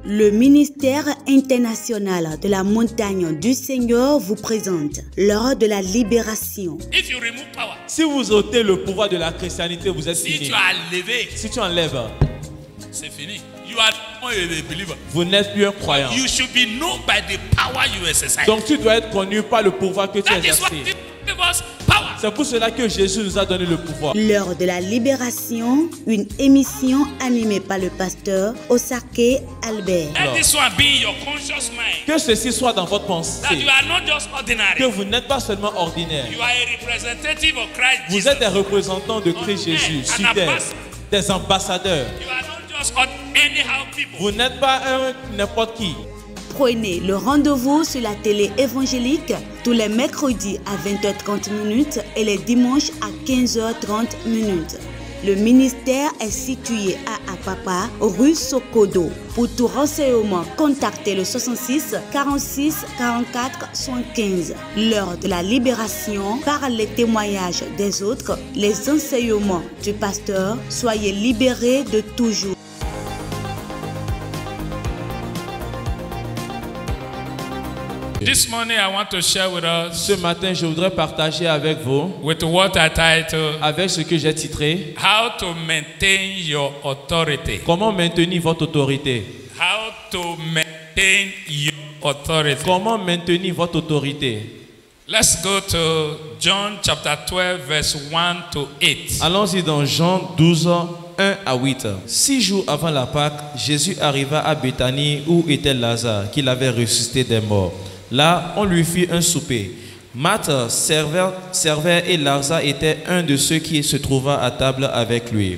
Le ministère international de la montagne du Seigneur vous présente l'heure de la libération. If you remove power, Si vous ôtez le pouvoir de la chrétienté, vous êtes si fini. tu as levé, Si tu enlèves, c'est fini. You are not a believer. vous n'êtes plus un croyant. You should be known by the power you exercise. Donc tu dois être connu par le pouvoir que tu That is what exerces. gives us power. C'est pour cela que Jésus nous a donné le pouvoir. L'heure de la libération, une émission animée par le pasteur Osake Albert. Let this one be in your conscious mind. Que ceci soit dans votre That pensée. you are not just ordinary. Que vous n'êtes pas seulement ordinaire. You are a representative of Christ Vous Jesus. êtes des représentants de Christ Jésus sur terre. Des ambassadeurs. You are not just anyhow people. Vous n'êtes pas un n'importe qui. Prenez le rendez-vous sur la télé évangélique tous les mercredis à 20h30 et les dimanches à 15h30. Le ministère est situé à Apapa, rue Sokodo. Pour tout renseignement, contactez le 66 46 44 75. L'heure de la libération par les témoignages des autres, les enseignements du pasteur. Soyez libérés de toujours. This morning I want to share with us Ce matin, je voudrais partager avec vous, with what I title avec ce que j'ai titré, How to Maintain Your Authority. comment maintenir votre autorité. How to maintain your authority. Comment maintenir votre autorité. Let's go to John chapter 12 verse 1 to 8. Allons-y dans Jean 12, 1 à 8. 6 jours avant la Pâque, Jésus arriva à Béthanie où était Lazare, qu'il avait ressuscité des morts. Là, on lui fit un souper. Marthe servait et Lazare était un de ceux qui se trouva à table avec lui.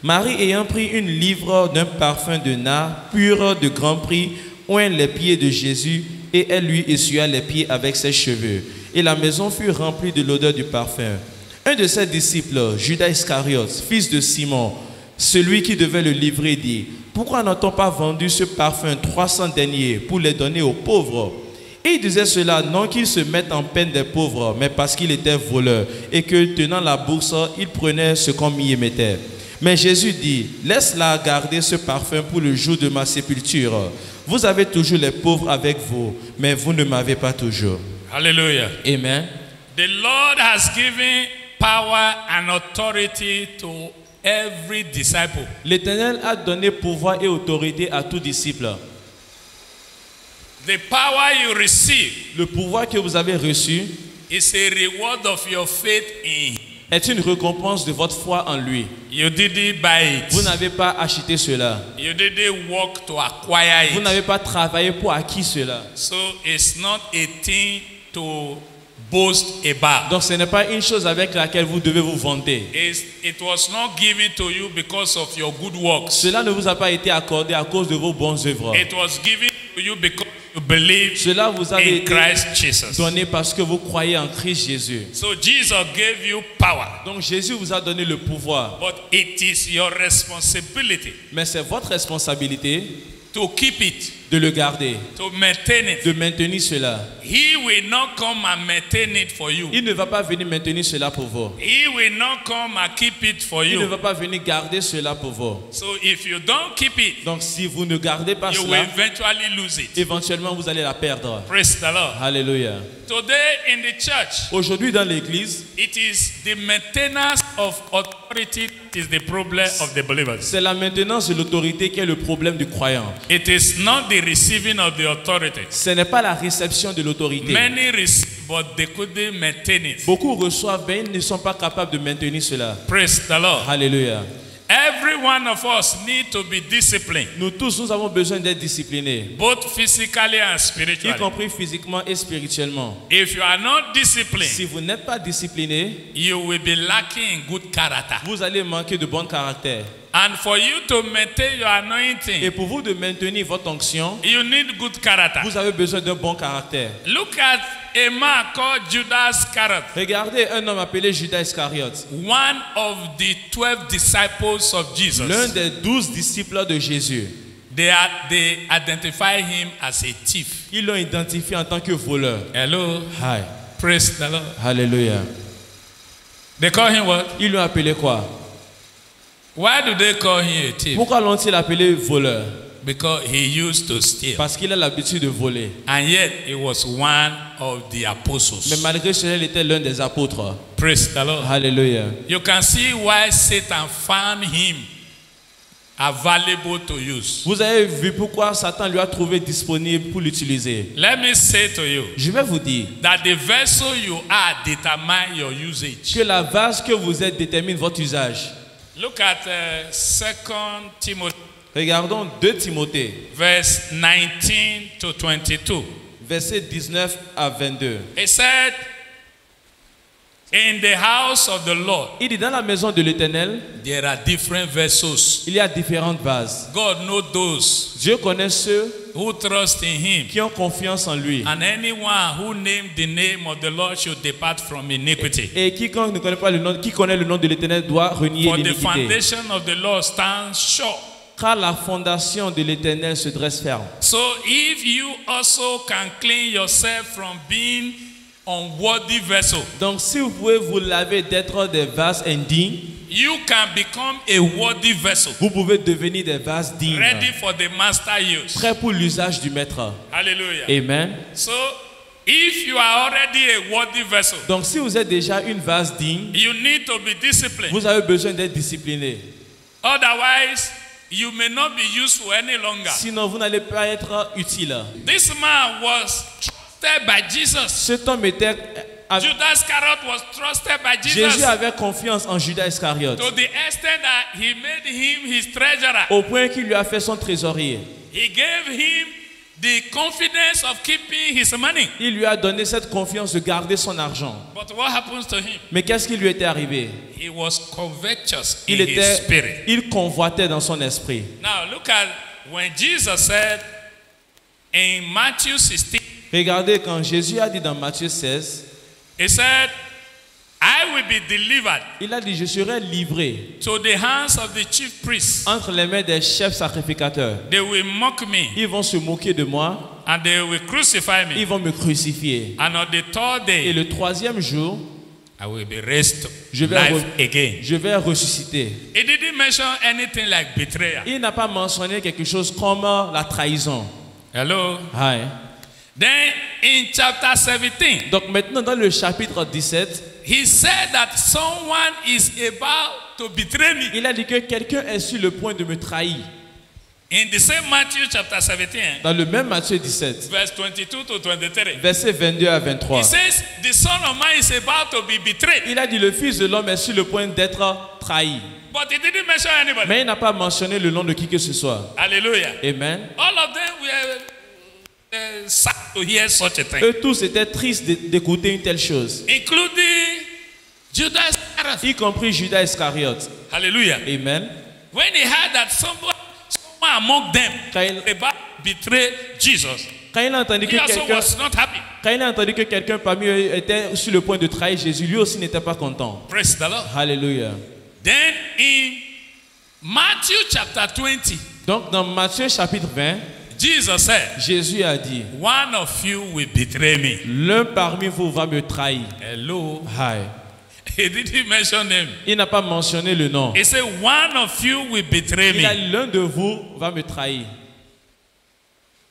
Marie, ayant pris une livre d'un parfum de nard pur de grand prix, oint les pieds de Jésus et elle lui essuya les pieds avec ses cheveux. Et la maison fut remplie de l'odeur du parfum. Un de ses disciples, Judas Iscariote, fils de Simon, celui qui devait le livrer, dit: pourquoi n'a-t-on pas vendu ce parfum 300 deniers pour les donner aux pauvres? Et il disait cela non qu'il se mette en peine des pauvres, mais parce qu'il était voleur et que, tenant la bourse, il prenait ce qu'on y mettait. Mais Jésus dit: laisse-la garder ce parfum pour le jour de ma sépulture. Vous avez toujours les pauvres avec vous, mais vous ne m'avez pas toujours. Hallelujah. Amen. The Lord has given power and authority to every disciple. L'Éternel a donné pouvoir et autorité à tout disciple. The power you receive Le pouvoir que vous avez reçu is a reward of your faith in Him. est une récompense de votre foi en lui. You didn't buy it. Vous n'avez pas acheté cela. You didn't work to acquire Vous it. n'avez pas travaillé pour acquis cela. So it's not a thing to boast about. Donc ce n'est pas une chose avec laquelle vous devez vous vanter. It was not given to you because of your good works. Cela ne vous a pas été accordé à cause de vos bonnes œuvres. It was given to you because you believe Cela vous a in été Christ Jesus. donné parce que vous croyez en Christ Jésus. So Jesus gave you power, Donc Jésus vous a donné le pouvoir. but it is your responsibility Mais c'est votre responsabilité to keep it, de le garder, to maintain it. de maintenir cela. He will not come and maintain it for you. Il ne va pas venir maintenir cela pour vous. He will not come and keep it for Il ne you. va pas venir garder cela pour vous. So if you don't keep it, Donc si vous ne gardez pas you will cela, eventually lose it. éventuellement vous allez la perdre. Praise the Lord. Alléluia. Today in the church, Aujourd'hui dans l'église, it is the maintenance of authority that is the problem of the believers. c'est la maintenance de l'autorité qui est le problème du croyant. It is not the receiving of the authority. Ce n'est pas la réception de l'autorité. Many receive, but they couldn't maintain it. Beaucoup reçoivent, mais ils ne sont pas capables de maintenir cela. Praise the Lord. Alléluia. Every one of us need to be disciplined, Nous tous, nous avons besoin d'être disciplinés, both physically and y spiritually. compris physiquement et spirituellement. If you are not disciplined, Si vous n'êtes pas discipliné, you will be lacking in good character. vous allez manquer de bon caractère. And for you to maintain your Et anointing, pour vous de maintenir votre onction, you need good character. vous avez besoin d'un bon caractère. Look at a man called Judas Iscariot, Regardez un homme appelé Judas Iscariote, one of the 12 disciples of Jesus. l'un des 12 disciples de Jésus. They identify him as a thief. Ils l'ont identifié en tant que voleur. Hello, Hi. praise the Lord. Alléluia. They call him what? Ils l'ont appelé quoi? Why do they call him a thief? Pourquoi l'ont-ils appelé voleur? because he used to steal. Parce qu'il a l'habitude de voler. And yet he was one of the Mais apostles. malgré cela, il était l'un des apôtres. Praise the Lord. Alléluia. You can see why Satan found him available to use. Vous avez vu pourquoi Satan lui a trouvé disponible pour l'utiliser. Let me say to you Je vais vous dire that the vessel you are determine your usage. que la vase que vous êtes détermine votre usage. Look at 2 Timothy Regardons 2 Timothée, verse 19 to 22. versets 19 à 22. It said, in the house of the Lord, Il dit dans la maison de l'Éternel, there are different vessels. il y a différentes vases. God knows those Dieu connaît ceux who trust in him. qui ont confiance en lui. And anyone who named the name of the Lord should depart from iniquity. Et quiconque ne connaît pas le nom, qui connaît le nom de l'Éternel doit renier For the l'iniquité. foundation of the Lord stands sure. Car la fondation de l'Éternel se dresse ferme. So if you also can clean yourself from being unworthy vessel, Donc si vous pouvez vous laver d'être des vases indignes, you can become a worthy vessel, vous pouvez devenir des vases dignes, ready for the master use. prêts pour l'usage du maître. Hallelujah. Amen. So if you are already a worthy vessel, Donc si vous êtes déjà une vase digne, you need to be disciplined. vous avez besoin d'être discipliné. Otherwise, you may not be useful any longer. Sinon vous n'allez pas être utile. This man was trusted by Jesus. Cet homme était... Judas Iscariot was trusted by Jésus Jesus avait confiance en Judas Iscariote to the extent that he made him his treasurer. au point qu'il lui a fait son trésorier. He gave him the confidence of keeping his money. Il lui a donné cette confiance de garder son argent. But what happens to him? Mais qu'est-ce qui lui était arrivé? He was covetous in his spirit. Il convoitait dans son esprit. Now look at when Jesus said in Matthew 16, Regardez quand Jésus a dit dans Matthieu 16, he said, I will be delivered il a dit, je serai livré to the hands of the chief priests. entre les mains des chefs sacrificateurs. They will mock me Ils vont se moquer de moi, and they will crucify ils me. vont me crucifier. And on the third Et day, le troisième jour, I will be raised to je vais, life again. je vais ressusciter. He didn't mention anything like betrayal. Il n'a pas mentionné quelque chose comme la trahison. Hello. Aïe. Then in chapter 17, Donc maintenant dans le chapitre 17, he said that someone is about to betray me. il a dit que quelqu'un est sur le point de me trahir. In the same Matthew chapter 17, Dans le même Matthieu 17, verse 22 to 23, versets 22 à 23. he says the Son of Man is about to be betrayed. Il a dit le Fils de l'homme est sur le point d'être trahi. But he didn't mention anybody. Mais il n'a pas mentionné le nom de qui que ce soit. Hallelujah. Amen. All of them were sad to hear such a thing, Eux tous étaient tristes d'écouter une telle chose, including Judas Iscariot. y compris Judas Iscariote. Hallelujah. Amen. When he heard that someone among them about betray Jesus, Quand il a entendu he que also quelqu'un, was not happy. quand il a entendu que quelqu'un parmi eux était sur le point de trahir Jésus, lui aussi n'était pas content. Praise the Lord. Alléluia. Then in Matthew chapter 20, Donc dans Matthieu chapitre 20, Jesus said, Jésus a dit, one of you will betray me. l'un parmi vous va me trahir. Hello. Aïe. He didn't mention him. Il n'a pas mentionné le nom. He said, one of you will betray Il a me. dit, l'un de vous va me trahir.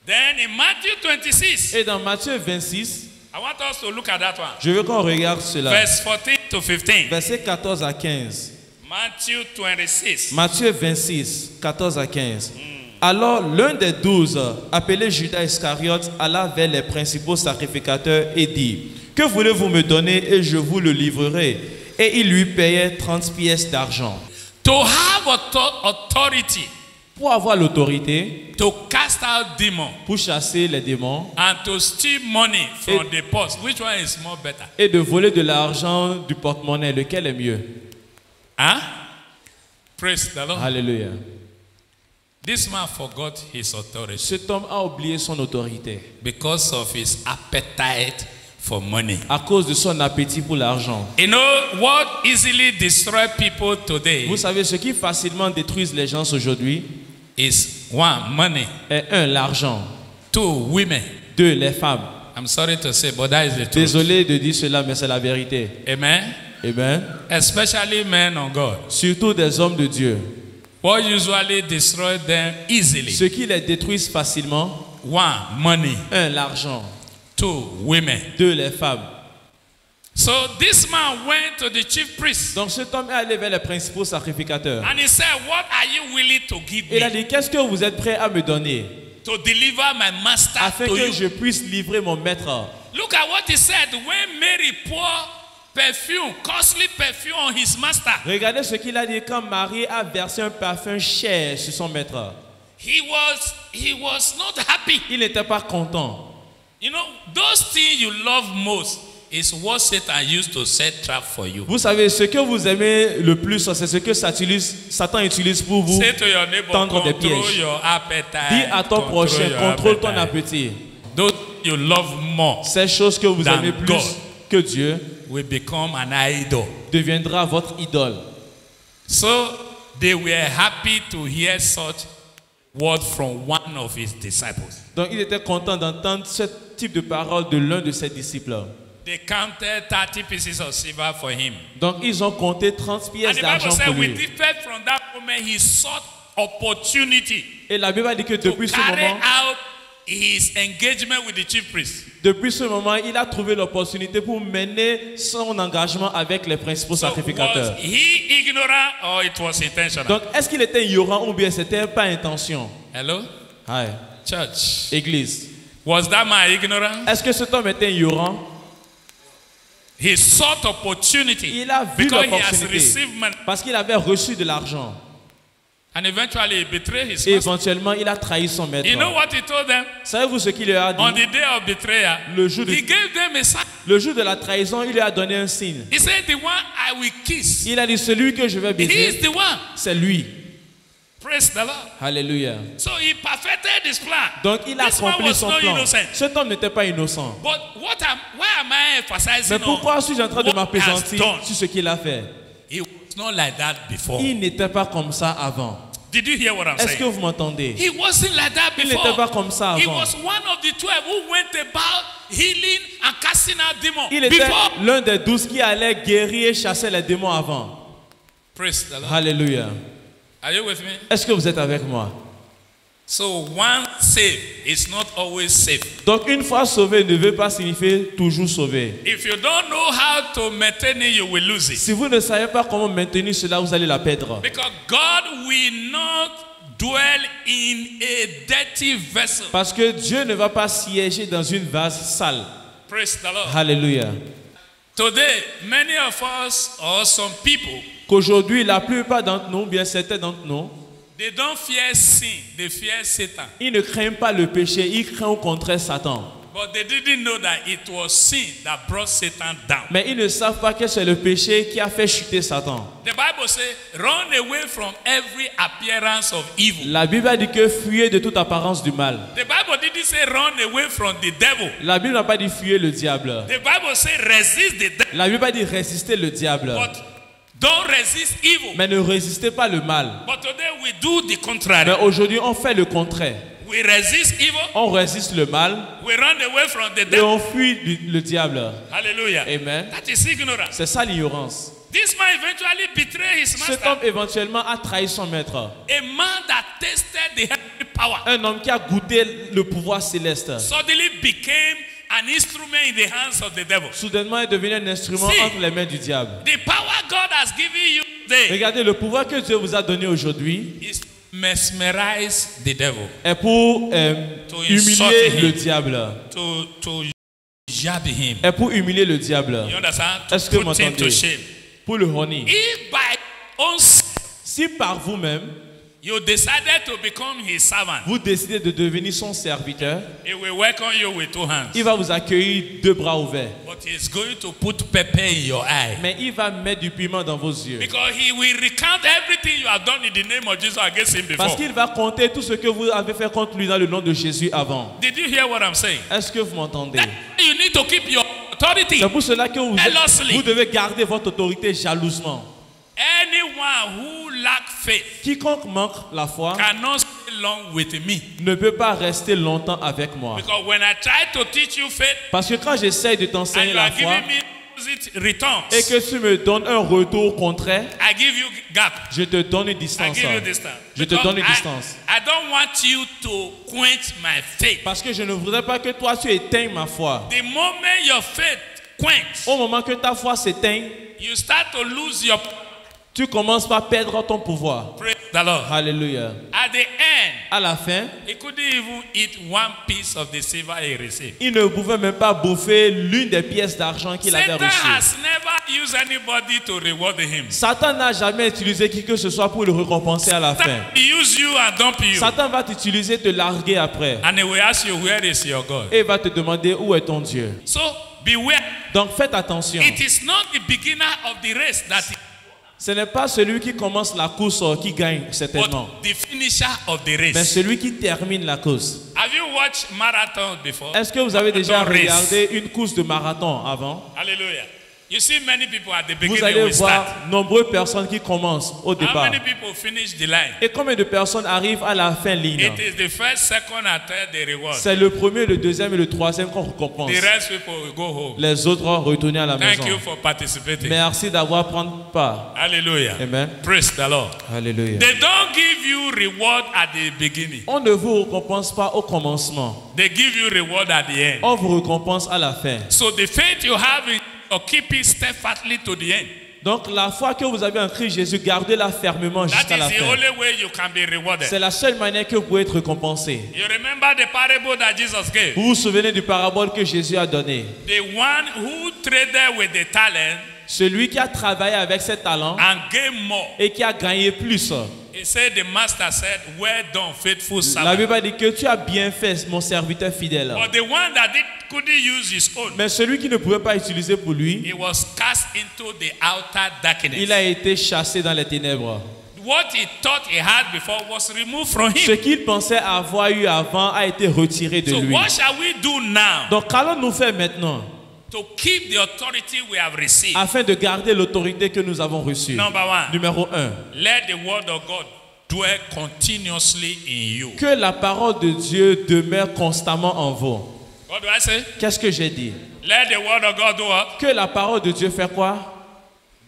Then in Matthew 26, Et dans Matthieu 26, I want us to look at that one. je veux qu'on regarde cela. Verse 14 to 15. Versets 14 à 15. Matthew 26. Matthieu 26, 14 à 15. Alors l'un des 12, appelé Judas Iscariote, alla vers les principaux sacrificateurs et dit, que voulez-vous me donner et je vous le livrerai. Et il lui payait 30 pièces d'argent. To have authority Pour avoir l'autorité, to cast out demons pour chasser les démons and to steal money from the purse. Which one is more better? et de voler de l'argent du porte-monnaie, lequel est mieux? Huh? Praise the Lord. Alléluia. This man forgot his authority Cet homme a oublié son autorité because of his appetite for money. à cause de son appétit pour l'argent. You know what easily destroys people today Vous savez, ce qui facilement détruit les gens aujourd'hui is one, money, est 1, l'argent, two, women. 2, les femmes. I'm sorry to say, but that is the truth. Désolé de dire cela, mais c'est la vérité. Amen. Amen. Especially men of God. Surtout des hommes de Dieu. What usually destroys them easily? Ce qui les détruisent facilement. 1, money. 1, l'argent. 2, women. 2, les femmes. So this man went to the chief priest. Donc cet homme est allé vers les principaux sacrificateurs. And he said, what are you willing to give Il a me dit, qu'est-ce que vous êtes prêts à me donner to deliver my master afin to que you? je puisse livrer mon maître? Look at what he said. When Mary poured perfume, costly perfume on his master, Regardez ce qu'il a dit quand Marie a versé un parfum cher sur son maître. he was not happy. Il n'était pas content. You know, those things you love most is what Satan used to set trap for you. Vous savez, ce que vous aimez le plus, c'est ce que Satan utilise pour vous Say to your neighbor, tendre des control pièges. your appetite. Dis à ton control prochain, your contrôle ton appetite. appétit. Those you love more Ces choses que vous Than aimez plus God. que Dieu will become an idol. deviendra votre idole. So they were happy to hear such word from one of his disciples. Donc il était content d'entendre ce type de parole de l'un de ses disciples. They counted 30 pieces of silver for him. Donc ils ont compté 30 And pièces the Bible d'argent said, pour with lui. effect from that moment, he sought opportunity Et la Bible a dit que to depuis ce carry moment, out his engagement with the chief priest. depuis ce moment, il a trouvé l'opportunité pour mener son engagement avec les principaux So sacrificateurs. was he ignorant or it was intentional? Donc est-ce qu'il était ignorant ou bien c'était pas intention? Hello? Aïe. Church. Église. Was that man ignorant? Est-ce que cet homme était ignorant? He sought opportunity Il a vu because he has l'opportunité received money. parce qu'il avait reçu de l'argent. And eventually he betrayed his Et master. éventuellement, il a trahi son maître. You know what he told them? Savez-vous ce qu'il leur a On dit? the day of betrayal, Le jour de- he gave them a sign. Le jour de la trahison, il lui a donné un signe. He said, the one I will kiss, Il a dit, celui que je vais he is baiser, the one. c'est lui. Praise the Lord. Alléluia. So he perfected his plan. Donc il a This man accompli was son not plan. innocent. Cet homme n'était pas innocent. But why am I emphasizing Mais pourquoi suis-je en train de what he has m'appesantir done? sur ce qu'il a fait? He was not like that before. Il n'était pas comme ça avant. Did you hear what I'm Est-ce que saying? vous m'entendez? He wasn't like that Il before. n'était pas comme ça He avant. was one of the 12 who went about healing and casting out demons. Il était Before. l'un des 12 qui allait guérir et chasser les démons avant. Praise the Lord. Alléluia. Are you with me? Est-ce que vous êtes avec moi? So one saved is not always safe. Donc une fois sauvé ne veut pas signifier toujours sauvé. If you don't know how to maintain it, you will lose it. Si vous ne savez pas comment maintenir cela, vous allez la perdre. Because God will not dwell in a dirty vessel. Parce que Dieu ne va pas siéger dans une vase sale. Praise the Lord. Alléluia. Today, many of us or some people, Qu'aujourd'hui, la plupart d'entre nous, bien certains d'entre nous, they don't fear sin, they fear Satan. ils ne craignent pas le péché, ils craignent au contraire Satan. But they didn't know that it was sin that brought Satan down. Mais ils ne savent pas que c'est le péché qui a fait chuter Satan. The Bible says, run away from every appearance of evil. La Bible a dit que fuyez de toute apparence du mal. The Bible didn't say run away from the devil. La Bible n'a pas dit fuyez le diable. The Bible says resist the devil. La Bible a dit résistez le diable. But don't resist evil. Mais ne résistez pas le mal. But today we do the contrary. Mais aujourd'hui, on fait le contraire. We resist evil. On résiste le mal We run away from the et devil. on fuit le diable. Hallelujah. Amen. That is ignorance. C'est ça l'ignorance. This man eventually betrayed his Cet homme master. éventuellement a trahi son maître. A man that tasted the heavenly power Un homme qui a goûté le pouvoir céleste. suddenly became an instrument in the hands of the devil. Soudainement est devenu un instrument See. entre les mains du diable. The power God has given you today Regardez, le pouvoir que Dieu vous a donné aujourd'hui is to mesmerize the devil, est pour humilier insult le him. diable. to jab him. Est pour humilier le diable. You understand? Est-ce que To vous put him to m'entendez? shame. Pour le honir. If by own Si par vous-même, you decided to become his servant, vous décidez de devenir son serviteur, he will welcome you with two hands. il va vous accueillir deux bras ouverts. But he's going to put pepper in your eye. Mais il va mettre du piment dans vos yeux. Because he will recount everything you have done in the name of Jesus against him before. Parce qu'il va compter tout ce que vous avez fait contre lui dans le nom de Jésus avant. Did you hear what I'm saying? Est-ce que vous m'entendez? You need to keep your authority. C'est pour cela que Jealously. vous devez garder votre autorité jalousement. Anyone who lacks faith Quiconque manque la foi cannot stay long with me. ne peut pas rester longtemps avec moi. Because when I try to teach you faith, Parce que quand j'essaye de and t'enseigner you la are foi giving me opposite returns, et que tu me donnes un retour contraire, I give you gap. je te donne une I distance. give you distance. Je te Because donne une distance. I don't want you to quench my faith. Parce que je ne voudrais pas que toi tu éteignes ma foi. The moment your faith quench, Au moment que ta foi s'éteigne, you start to lose your. tu commences par perdre ton pouvoir. Praise the Lord. Alléluia. At the end, À la fin, he couldn't even eat one piece of the silver he received. il ne pouvait même pas bouffer l'une des pièces d'argent qu'il avait Satan reçues. has never used anybody to reward him. Satan n'a jamais utilisé qui que ce soit pour le récompenser à la fin. He use you and dump you. Satan va t'utiliser, te larguer après. And he will ask you, where is your God? Et va te demander où est ton Dieu. So beware. Donc faites attention. It is not the beginner of the race that is, Ce n'est pas celui qui commence la course qui gagne certainement, but the finisher of the mais race. celui qui termine la course. Have you watched marathon before? Est-ce que vous avez déjà Marathon race. regardé une course de marathon avant? Hallelujah. You see many people at the Vous beginning allez will voir start. nombreuses personnes qui commencent au How départ. many people finish the line? Et combien de personnes arrivent à la fin ligne? It is the first, second, and third they reward. C'est le premier, le deuxième et le troisième qu'on récompense. The rest people will go home. Les autres vont retourner à la Thank maison. you for participating. Merci d'avoir pris part. Hallelujah. Amen. Praise the Lord. Alléluia. They don't give you reward at the beginning. On ne vous récompense pas au commencement. They give you reward at the end. On vous récompense à la fin. So the faith you have in or keep it steadfastly to the end. Donc la foi que vous avez en Christ Jésus, gardez-la fermement That jusqu'à la is the fin. only way you can be rewarded. C'est la seule manière que vous pouvez être récompensé. You remember the parable that Jesus gave? Vous vous souvenez du parabole que Jésus a donné? The one who traded with the talent Celui qui a travaillé avec ses talents and gained more. et qui a gagné plus. He said, the master said, well done, faithful La servant. Bible a dit que tu as bien fait, mon serviteur fidèle. But the one that couldn't use his own, Mais celui qui ne pouvait pas utiliser pour lui, he was cast into the outer darkness. il a été chassé dans les ténèbres. What he thought he had before was removed from Ce him. qu'il pensait avoir eu avant a été retiré de So lui. what shall we do now Donc qu'allons-nous faire maintenant to keep the authority we have received? afin de garder l'autorité que nous avons reçue? Number one, Numéro 1. let the word of God dwell continuously in you. Que la parole de Dieu demeure constamment en vous. What do I say? Qu'est-ce que j'ai dit? Let the word of God do what? Que la parole de Dieu fait quoi?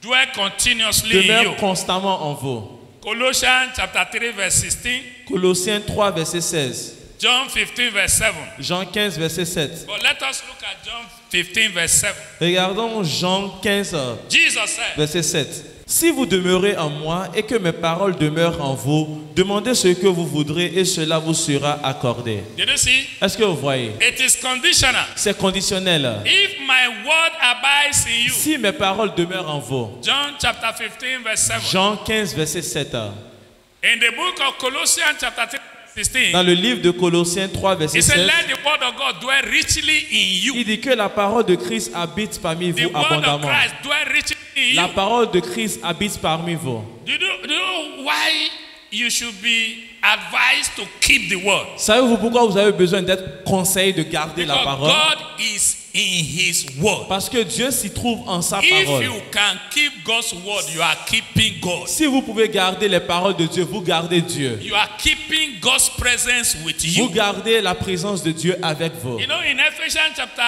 Dwell continuously in Demeure you. constamment en vous. Colossians chapter 3 verse 16, Colossiens 3, verset 16. John 15 verse 7. Jean 15, verset 7. But let us look at John 15 verse 7. Regardons Jean 15, Jesus said, verset 7. Si vous demeurez en moi et que mes paroles demeurent en vous, demandez ce que vous voudrez et cela vous sera accordé. did you see? Est-ce que vous voyez? It is conditional. C'est conditionnel. If my word abides in you. Si mes paroles demeurent en vous. John chapter 15 verse 7. Jean 15, verset 7. In the book of Colossians chapter 3 16, Dans le livre de Colossiens 3, verset he said, 16, let the word of God dwell richly in you. il dit que la parole de Christ habite parmi The vous word of abondamment. Christ dwell richly in La you. parole de Christ habite parmi vous. Do you know why you should be advised to keep the word? Savez-vous pourquoi vous avez besoin d'être conseillé de garder la Because parole? God is in his word. Parce que Dieu s'y trouve en sa If parole. you can keep God's word, you are keeping God. Si vous pouvez garder les paroles de Dieu, vous gardez Dieu. You are keeping God's presence with Vous you. gardez la présence de Dieu avec vous. You know, in Ephesians chapter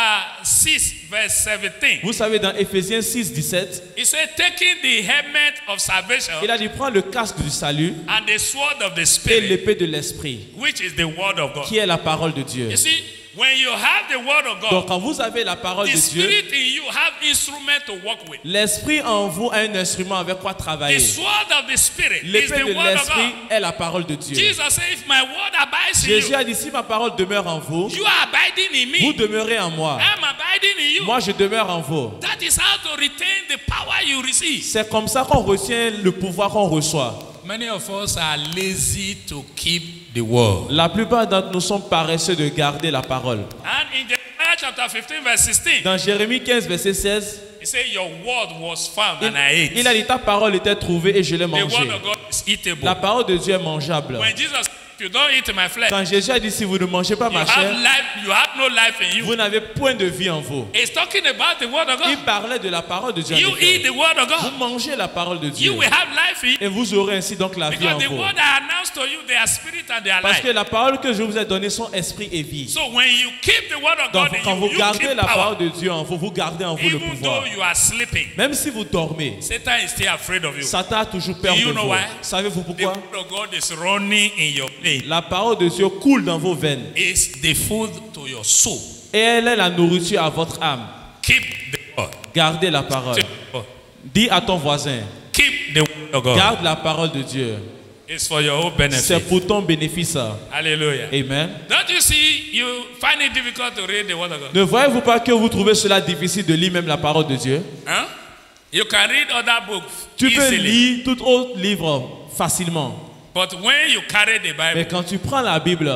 6, verse 17, Vous savez, dans Éphésiens 6, 17, he said, taking the helmet of salvation il a dit prends le casque du salut and the sword of the et Spirit, l'épée de l'esprit, which is the word of God. qui est la parole de Dieu. You see, when you have the word of Donc God, quand vous avez la parole the de Dieu, Spirit in you have instrument to work with. l'esprit en vous a un instrument avec quoi The travailler. sword of the Spirit is L'épée the de word of l'esprit God. est la parole de Dieu. Jesus said, if my word abides in Jésus you, a dit si ma parole demeure en vous, you are abiding in vous me. demeurez en moi. I'm abiding in you. Moi je demeure en vous. That is how to retain the power you receive. C'est comme ça qu'on retient le pouvoir qu'on reçoit. Many of us are lazy to keep the word. La plupart d'entre nous sont paresseux de garder la parole. And in Jeremiah chapter 15, verse 16, Dans Jérémie 15, verset 16, he said, your word was found and I ate. il a dit ta parole était trouvée et je l'ai The mangée. word of God is eatable. La parole de Dieu est mangeable. When Jesus said, if you don't eat my flesh, Quand Jésus a dit si vous ne mangez pas you ma have chair, life, you have no life in you. vous n'avez point de vie en vous. He's talking about the word of Il God. parlait de la parole de Dieu. en You effet. eat the word of Vous God. mangez la parole de Dieu You will have life in you. et vous aurez ainsi donc la vie en Because the vous. word I now announced to you, they are spirit and they are Parce que life. la parole que je vous ai donnée sont esprit et vie. So when you keep the word of Donc God quand in vous you, you gardez keep la parole power. de Dieu en vous, vous gardez en vous le Even pouvoir. though you are sleeping, Même si vous dormez, Satan is still afraid of you. Satan a toujours peur Do you de know vous. why? Savez-vous The pourquoi? word of God is running in your veins. La parole de Dieu coule dans vos veines. It's the food to your soul. Et elle est la nourriture à votre âme. Keep the word. Gardez la parole. Dis à ton voisin, Keep the word of God. garde la parole de Dieu. It's for your own C'est benefit. pour ton bénéfice. Hallelujah. Amen. Don't you see, you find it difficult to read the word of God? Ne voyez-vous pas que vous trouvez cela difficile de lire même la parole de Dieu? Huh? You can read other books Tu peux easily. lire tout autre livre facilement. But when you carry the Mais Bible, quand tu prends la Bible,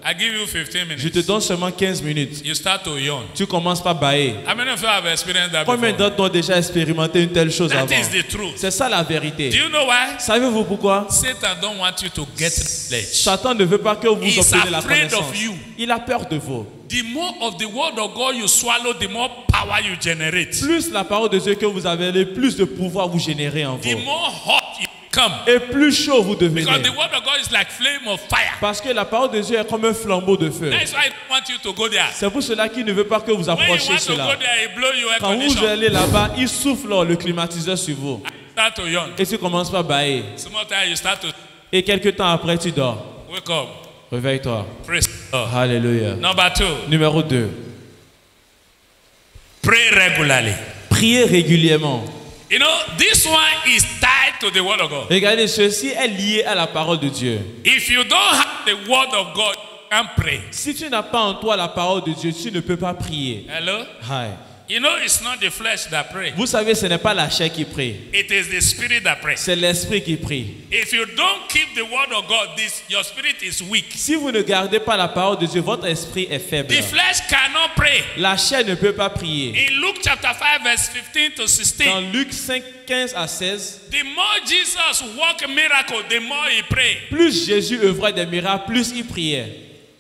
I give you 15 je te minutes. donne seulement 15 minutes. You start to yawn. Tu commences par bailler. How many of you have experienced that Combien before? d'autres ont déjà expérimenté une telle chose That avant? is the truth. C'est ça la Do vérité. you know why? Savez-vous pourquoi? Satan don't want you to get knowledge. Satan ne veut pas que vous He's obteniez la afraid of connaissance. you. Il a peur de vous. The more of the word of God you swallow, the more power you generate. Plus la parole de Dieu que vous avez, le plus de pouvoir vous générez en The vous. more hot you become. Et plus chaud vous devenez. Because the word of God is like flame of fire. Parce que la parole de Dieu est comme un flambeau de feu. That's why I don't want you to go there. C'est pour cela qu'il ne veut pas que vous When you approchiez want to cela. go there, he blow you air Quand vous condition. allez là-bas, il souffle le climatiseur sur vous. Start to yawn. Et tu commences par bailler. Small time you start to Et quelques temps après, tu dors. wake up. Réveille-toi. Praise God. Alléluia. Number 2, Numéro 2. pray regularly. Priez régulièrement. You know, this one is tied to the word of God. Regardez, ceci est lié à la parole de Dieu. If you don't have the word of God, you can't pray. Si tu n'as pas en toi la parole de Dieu, tu ne peux pas prier. Hello? Hi. You know, it's not the flesh that prays. Vous savez, ce n'est pas la chair qui prie. It is the spirit that prays. C'est l'esprit qui prie. If you don't keep the word of God, your spirit is weak. Si vous ne gardez pas la parole de Dieu, votre esprit est faible. The flesh cannot pray. La chair ne peut pas prier. In Luke chapter 5, verse 15 to 16, Dans Luc 5, 15 à 16, the more Jesus worked miracle, the more he prayed. plus Jésus œuvrait des miracles, plus il priait.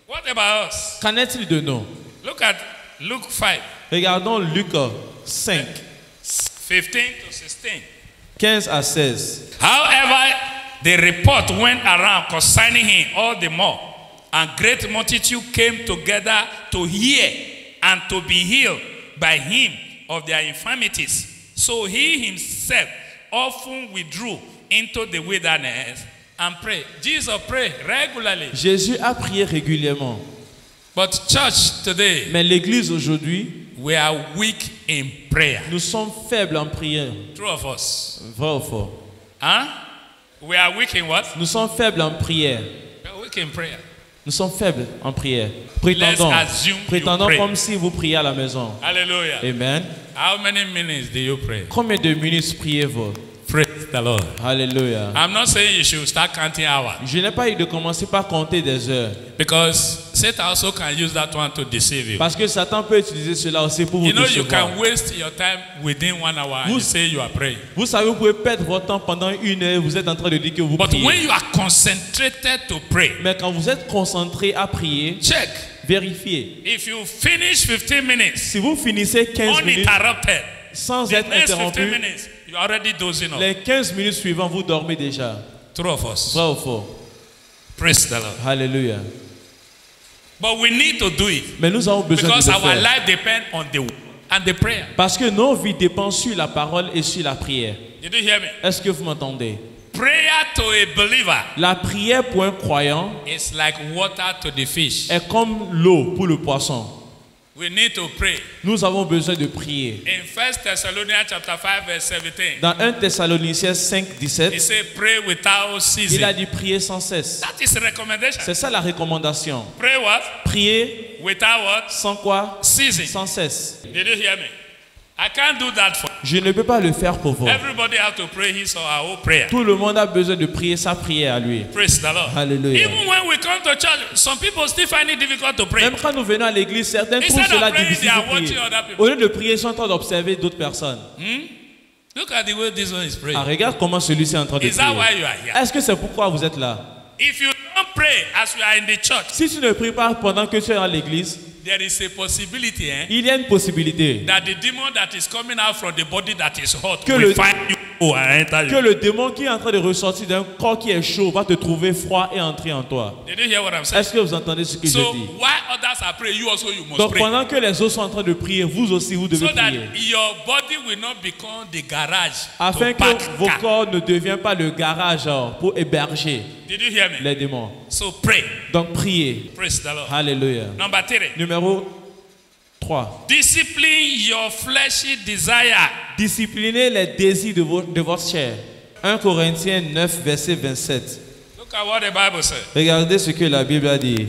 What about us? Qu'en est-il de nous? Look at Luke 5, Regardons Luc 5, 15 to 16. 15 à 16. However, the report went around concerning him all the more, and great multitude came together to hear and to be healed by him of their infirmities. So he himself often withdrew into the wilderness and prayed. Jesus prayed regularly. Jésus a prié régulièrement. But church today, Mais l'église aujourd'hui, we are weak in prayer. nous sommes faibles en prière. True of us. Vrai ou faux? Huh? We are weak in what? Nous sommes faibles en prière. We are weak in prayer. Nous sommes faibles en prière. Prétendons, assume you prétendons pray. comme si vous priez à la maison. Hallelujah. Amen. How many minutes do you pray? Combien de minutes priez-vous? Praise the Lord. Alléluia. I'm not saying you should start counting hours, Je n'ai pas eu de commencer par compter des heures. because Satan also can use that one to deceive you. Parce que Satan peut utiliser cela aussi pour vous You know, you décevoir. can waste your time within 1 hour and you say you are praying. Vous savez, vous pouvez perdre votre temps pendant une heure, vous êtes en train de dire que vous But when priez. you are concentrated to pray, Mais quand vous êtes concentré à prier, check. vérifiez. If you finish 15 minutes Si vous finissez 15 minutes uninterrupted, sans the être next 15 interrompu, minutes, you're already dozing off. les 15 minutes suivantes, vous dormez déjà. True of us. Vrai ou faux? Praise the Lord. Alléluia. But we need to do it, Mais nous avons besoin because de le our faire. life depends on the word and the prayer. Parce que nos vies dépendent sur la parole et sur la prière. Did you hear me? Est-ce que vous m'entendez? Prayer to a believer La prière pour un croyant is like water to the fish. est comme l'eau pour le poisson. We need to pray. Nous avons besoin de prier. In 1 Thessalonians chapter 5 verse 17, Dans 1 Thessaloniciens 5, he 17, said, pray without il a ceasing. dit prier sans cesse. That is recommendation. C'est ça la recommandation. Pray what? Prier Without what? sans quoi? Ceasing. Sans cesse. Did you hear me? I can't do that for you. Je ne peux pas le faire pour vous. Everybody have to pray his or her own prayer. Tout le monde a besoin de prier sa prière à lui. Praise the Lord. Hallelujah. Even when we come to church, some people still find it difficult to pray. Même quand nous venons à l'église, certains trouvent Instead of cela praying, difficile they de are watching prier. other people. Au lieu de prier, ils sont en train d'observer d'autres personnes. Look at the way this one is praying. Ah, regarde comment celui-ci est en train de Is that why prier. you are here? Est-ce que c'est pourquoi vous êtes là? If you don't pray as you are in the church, Si tu ne pries pas pendant que tu es à l'église, there is a possibility il y a une possibilité that the demon that is coming out from the body that is hot que will find you and enter que you. le démon qui est en train de ressortir d'un corps qui est chaud va te trouver froid et entrer en toi. Did you hear what I'm saying? Est-ce que vous entendez ce que So je dis? while others are praying, you also you must Donc pray. pendant que les autres sont en train de prier, vous aussi vous devez So that prier. your body will not become the garage Afin to park que vos car. corps ne deviennent pas le garage pour héberger Did you hear me? les démons. So pray. Donc priez. Praise the Lord. Alléluia. Number 3. Numéro 3. Discipline your fleshy desire. Disciplinez les désirs de votre chair. 1 Corinthiens 9, verset 27. Look at what the Bible says. Regardez ce que la Bible a dit.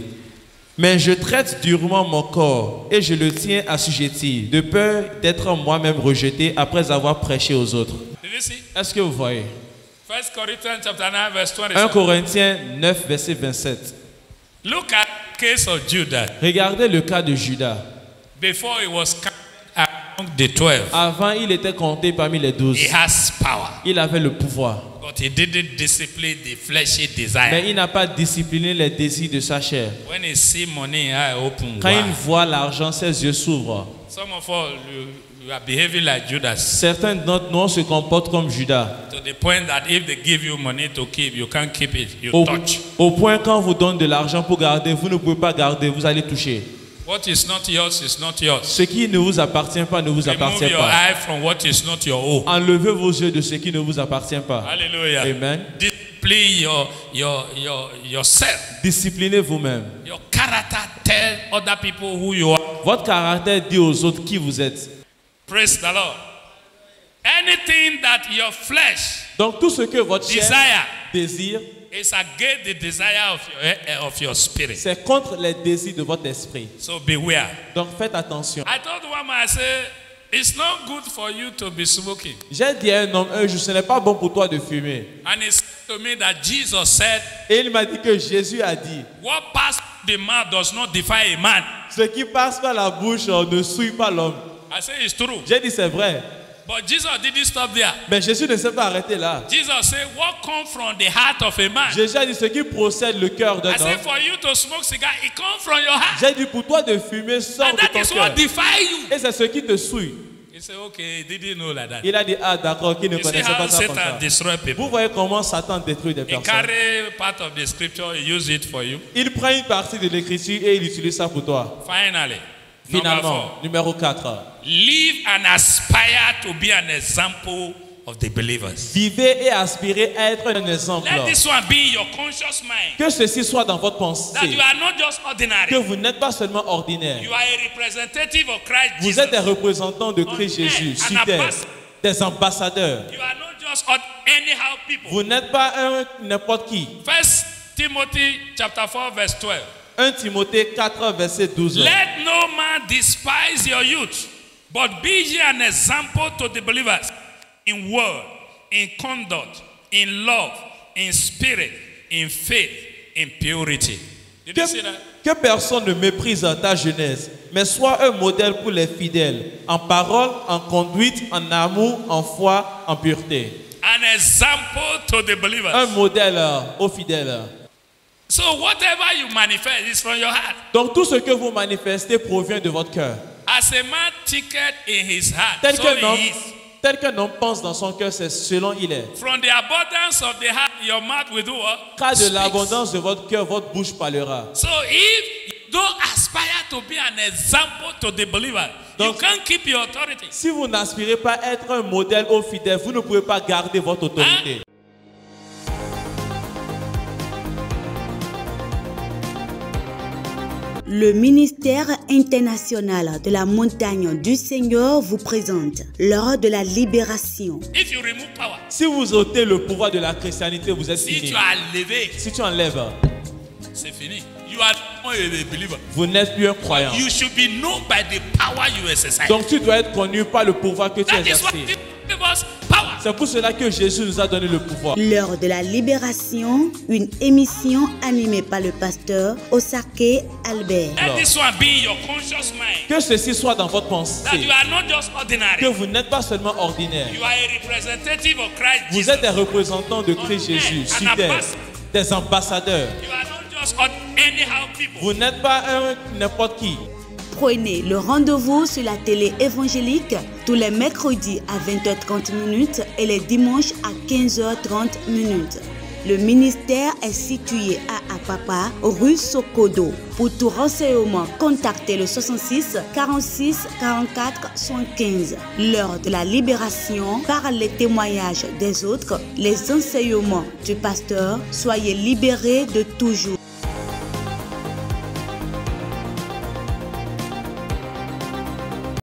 Mais je traite durement mon corps et je le tiens assujetti, de peur d'être moi-même rejeté après avoir prêché aux autres. Did you see? Est-ce que vous voyez? 1 Corinthians chapter 9 verse 1 27. Corinthiens 9, verset 27. Look at the case of Judah. Regardez le cas de Judas. Before he was counted among the 12, Avant, il était compté parmi les 12. he has power. Il avait le pouvoir. But he didn't discipline the fleshy Mais desire. il n'a pas discipliné les désirs de sa chair. When he see money, eye open Quand il wide. voit l'argent, ses yeux s'ouvrent. Some of us, you are behaving like Judas. Certains d'entre nous se comportent comme Judas. To the point that if they give you money to keep, you can't keep it. You Au touch. point quand on vous donne de l'argent pour garder, vous ne pouvez pas garder, vous allez toucher. What is not yours is not yours. Ce qui ne vous appartient pas ne vous Remove appartient your pas. eye from what is not your own. Enlevez vos yeux de ce qui ne vous appartient pas. Hallelujah. Amen. Discipline yourself. Disciplinez vous-même. Your character tell other people who you are. Votre caractère dit aux autres qui vous êtes. Praise the Lord. Anything that your flesh Donc tout ce que votre chair desire désire, is against the desire of your spirit. c'est contre les désirs de votre esprit. So beware. Donc faites attention. I told one man, I said, it's not good for you to be smoking. J'ai dit à un homme un jour, ce n'est pas bon pour toi de fumer. And he said to me that Jesus said, Et il m'a dit que Jésus a dit, what passes the mouth does not defy a man. ce qui passe par la bouche ne souille pas l'homme. I said, it's true. J'ai dit c'est vrai. But Jesus didn't stop there. Mais Jésus ne s'est pas arrêté là. Jesus said, what comes from the heart of a man? Jésus a dit ce qui procède le cœur d'un I homme. said, for you to smoke cigar, it comes from your heart. J'ai dit pour toi de fumer sort And de that ton is cœur. what defy you. Et c'est ce qui te souille. He said, okay, he didn't know like that. Il a dit ah d'accord, qui ne You see connaissait how pas ça comme Satan ça. destroys people. Vous voyez comment Satan détruit des He personnes. carry part of the scripture, he use it for you. Il prend une partie de l'écriture et il utilise ça pour toi. Finally, number Finalement, 4. numéro 4. Live and aspire to be an example of the believers. Vivez et aspirez à être un exemple. Let this one be in your conscious mind. Que ceci soit dans votre That pensée. you are not just ordinary. Que vous n'êtes pas seulement ordinaire. You are a representative of Christ Vous Jesus. êtes des représentants de Christ On earth, Jésus an sur terre. ambassador. Des ambassadeurs. You are not just anyhow people. Vous n'êtes pas n'importe qui. 1 Timothy chapter 4 verse 12. 1 Timothée 4, verset 12. Let no man despise your youth, but be ye an example to the believers in word, in conduct, in love, in spirit, in faith, in purity. Did you see that? Que personne ne méprise ta jeunesse, mais sois un modèle pour les fidèles, en parole, en conduite, en amour, en foi, en pureté. An example to the believers. Un modèle aux fidèles. So whatever you manifest is from your heart. Donc tout ce que vous manifestez provient de votre cœur. As a man thinketh in his heart, Tel so qu'un he is. homme pense dans son cœur, c'est selon il est. From the abundance of the heart, your mouth will do what? Car de Speaks. l'abondance de votre cœur, votre bouche parlera. So if you don't aspire to be an example to the believer, you Donc- can't keep your authority. Si vous n'aspirez pas à être un modèle aux fidèles, vous ne pouvez pas garder votre autorité. Le ministère international de la montagne du Seigneur vous présente l'heure de la libération. If you remove power, Si vous ôtez le pouvoir de la christianité, vous êtes si fini. tu as levé, Si tu enlèves, c'est fini. You are not a believer. vous n'êtes plus un croyant. You should be known by the power you exercise. Donc tu dois être connu par le pouvoir que tu That is what exerces. gives us power. C'est pour cela que Jésus nous a donné le pouvoir. L'heure de la libération, une émission animée par le pasteur Osake Albert. Let this one be in your conscious mind. Que ceci soit dans votre That pensée. you are not just ordinary. Que vous n'êtes pas seulement ordinaire. You are a representative of Christ Vous Jesus. êtes des représentants de Christ Jésus sur terre. Des ambassadeurs. You are not just anyhow people. Vous n'êtes pas un n'importe qui. Prenez le rendez-vous sur la télé évangélique tous les mercredis à 20h30 et les dimanches à 15h30. Le ministère est situé à Apapa, rue Sokodo. Pour tout renseignement, contactez le 66 46 44 75. Lors de la libération, par les témoignages des autres, les enseignements du pasteur, soyez libérés de toujours.